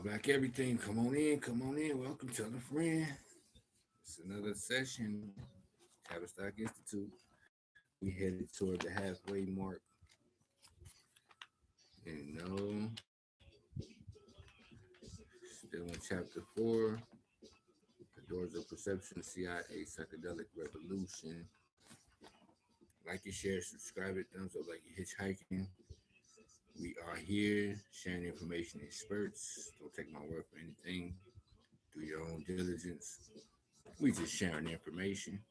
All black everything. Come on in. Come on in. Welcome, tell a friend. It's another session. Tavistock Institute. We headed toward the halfway mark. And still in chapter 4. The Doors of Perception, CIA, Psychedelic Revolution. Like and share, subscribe it, thumbs up like you're hitchhiking. We are here sharing information in spurts. Don't take my word for anything. Do your own diligence. We just sharing information.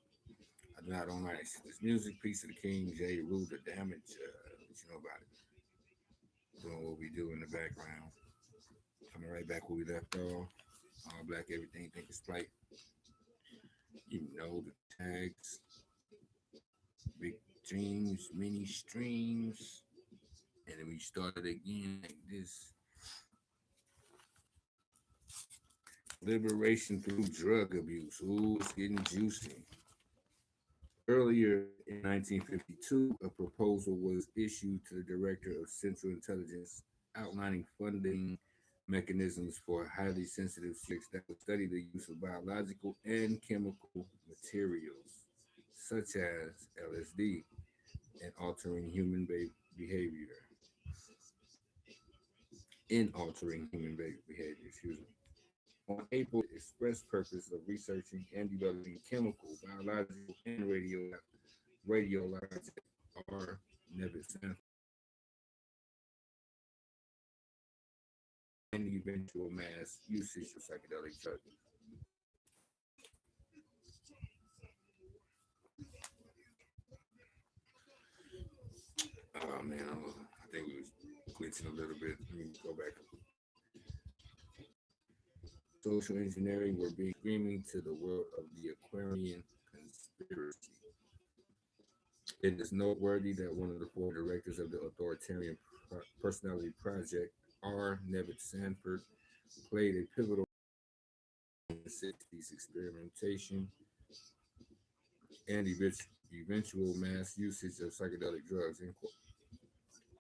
I do not own rights to this music. Piece of the King, J. Rule the Damage. What you know about it? Doing what we do in the background. Coming right back where we left off. All black everything, think it's flight. You know the tags. Big dreams, mini streams. And then we started again like this. Liberation through drug abuse. Ooh, it's getting juicy. Earlier in 1952, a proposal was issued to the Director of Central Intelligence outlining funding mechanisms for highly sensitive subjects that would study the use of biological and chemical materials, such as LSD, and altering human behavior. In altering human behavior, excuse me. On April, express purpose of researching and developing chemical, biological, and radiologic R. Nevitt Sanford, and the eventual mass usage of psychedelic drugs. Oh man, I think we was glitching a little bit. Let me go back. Social engineering were being screaming to the world of the Aquarian conspiracy. It is noteworthy that one of the four directors of the Authoritarian Personality Project, R. Nevitt Sanford, played a pivotal role in the 60s experimentation and eventual mass usage of psychedelic drugs.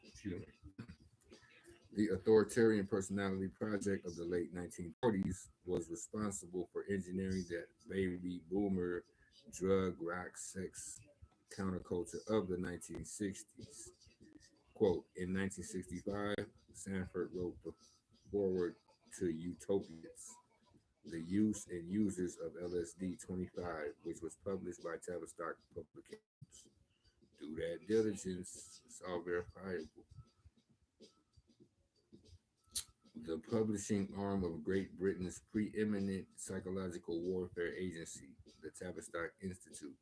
Excuse me. The Authoritarian Personality Project of the late 1940s was responsible for engineering that baby boomer drug, rock, sex counterculture of the 1960s. Quote, in 1965, Sanford wrote the foreword to Utopias, the use and users of LSD 25, which was published by Tavistock Publications. Do that diligence, it's all verifiable. The publishing arm of Great Britain's preeminent psychological warfare agency, the Tavistock Institute.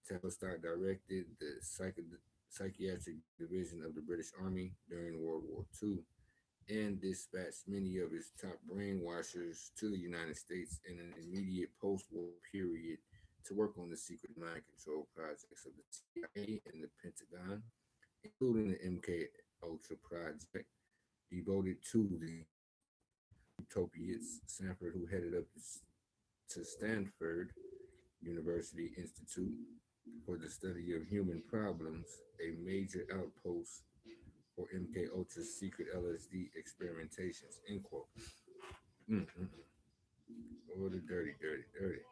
Tavistock directed the psychiatric division of the British Army during World War II and dispatched many of its top brainwashers to the United States in an immediate post-war period to work on the secret mind control projects of the CIA and the Pentagon, including the MK Ultra project, devoted to the Utopians. Sanford, who headed up to Stanford University Institute for the study of human problems, a major outpost for MK Ultra's secret LSD experimentations. End quote. Mm-hmm. Oh, the dirty, dirty, dirty.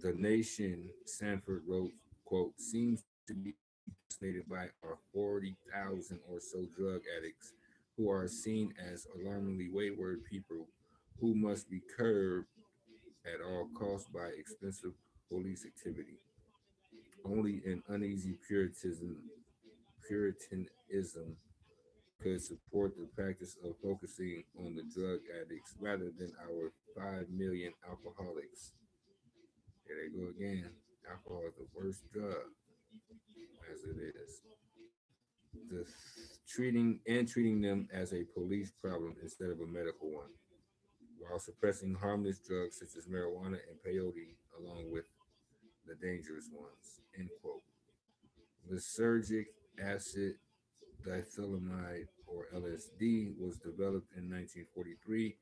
The Nation, Sanford wrote, quote, seems to be fascinated by our 40,000 or so drug addicts who are seen as alarmingly wayward people who must be curbed at all costs by expensive police activity. Only an uneasy Puritanism could support the practice of focusing on the drug addicts rather than our 5 million alcoholics. There they go again. Alcohol is the worst drug, as it is. The treating them as a police problem instead of a medical one, while suppressing harmless drugs such as marijuana and peyote, along with the dangerous ones. End quote. Lysergic acid diethylamide, or LSD, was developed in 1943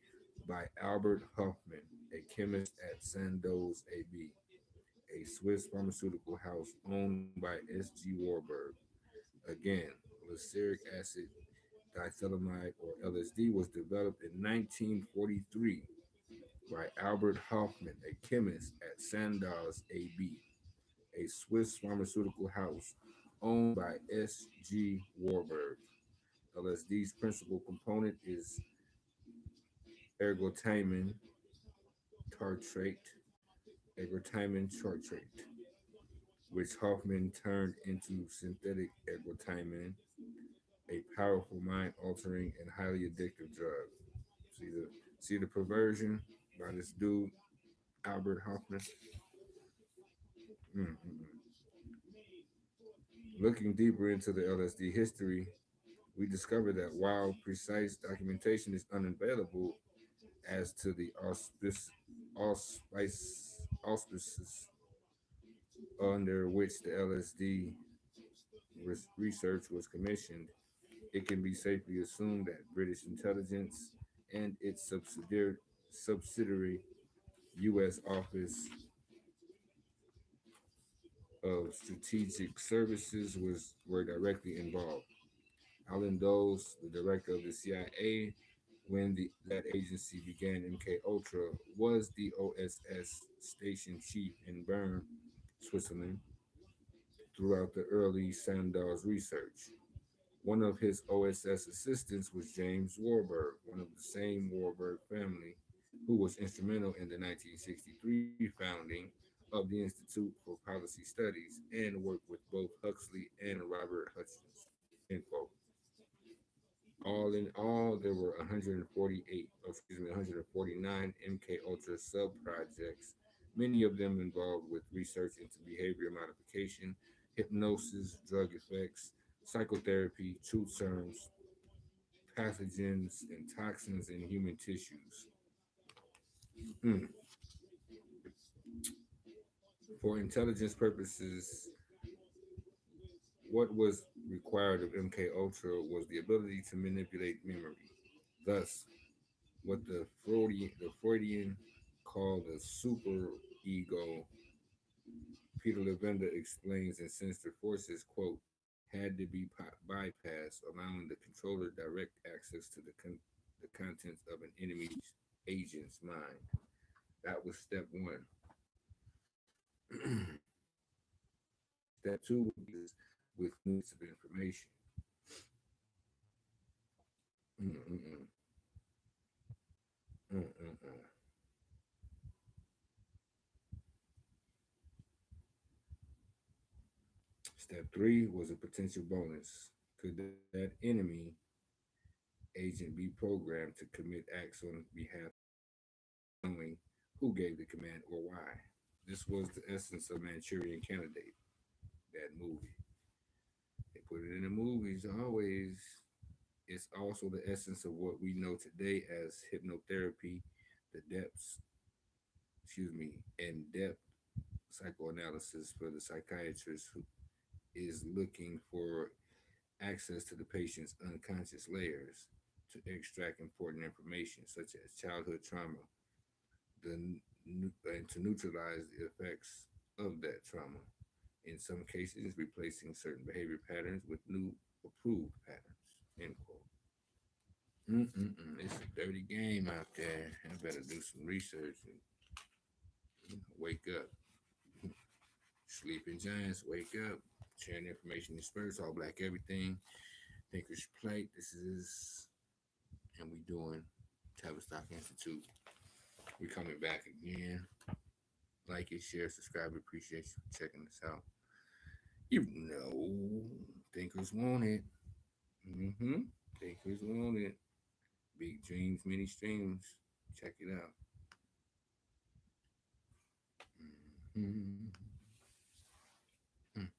by Albert Hoffman, a chemist at Sandoz AB, a Swiss pharmaceutical house owned by S.G. Warburg. Again, lysergic acid diethylamide or LSD was developed in 1943 by Albert Hoffman, a chemist at Sandoz AB, a Swiss pharmaceutical house owned by S.G. Warburg. LSD's principal component is ergotamine tartrate, ergotamine tartrate, which Hoffman turned into synthetic ergotamine, a powerful mind-altering and highly addictive drug. See the perversion by this dude Albert Hoffman. Mm-mm. Looking deeper into the LSD history, we discovered that while precise documentation is unavailable as to the auspices under which the LSD research was commissioned, it can be safely assumed that British intelligence and its subsidiary U.S. Office of Strategic Services were directly involved. Alan Dulles, the director of the CIA, when that agency began MK Ultra, was the OSS station chief in Bern, Switzerland, throughout the early Sandoz research. One of his OSS assistants was James Warburg, one of the same Warburg family, who was instrumental in the 1963 founding of the Institute for Policy Studies and worked with both Huxley and Robert Hutchins. End quote. All in all, there were 149 MK Ultra sub projects, many of them involved with research into behavior modification, hypnosis, drug effects, psychotherapy, truth serums, pathogens, and toxins in human tissues. Mm. For intelligence purposes, what was required of MK Ultra was the ability to manipulate memory. Thus, what the Freudian called the super ego, Peter Levenda explains in Sinister Forces, quote, had to be bypassed, allowing the controller direct access to the contents of an enemy's agent's mind. That was step one. Step two would be with units of information. Mm-mm-mm. Mm-mm-mm. Step three was a potential bonus. Could that enemy agent be programmed to commit acts on behalf knowing who gave the command or why? This was the essence of Manchurian Candidate, that movie. They put it in the movies always. It's also the essence of what we know today as hypnotherapy, the in-depth psychoanalysis for the psychiatrist who is looking for access to the patient's unconscious layers to extract important information such as childhood trauma, and to neutralize the effects of that trauma. In some cases, replacing certain behavior patterns with new approved patterns. End quote. Mm-mm-mm. It's a dirty game out there. I better do some research and wake up. Sleeping giants, wake up. Sharing information dispersed, all black everything. Thinkers Plate. This is, and we doing Tavistock Institute. We coming back again. Like it, share, subscribe. Appreciate you checking us out. You know, thinkers want it. Mm-hmm. Thinkers want it. Big dreams, many streams. Check it out. Mm-hmm.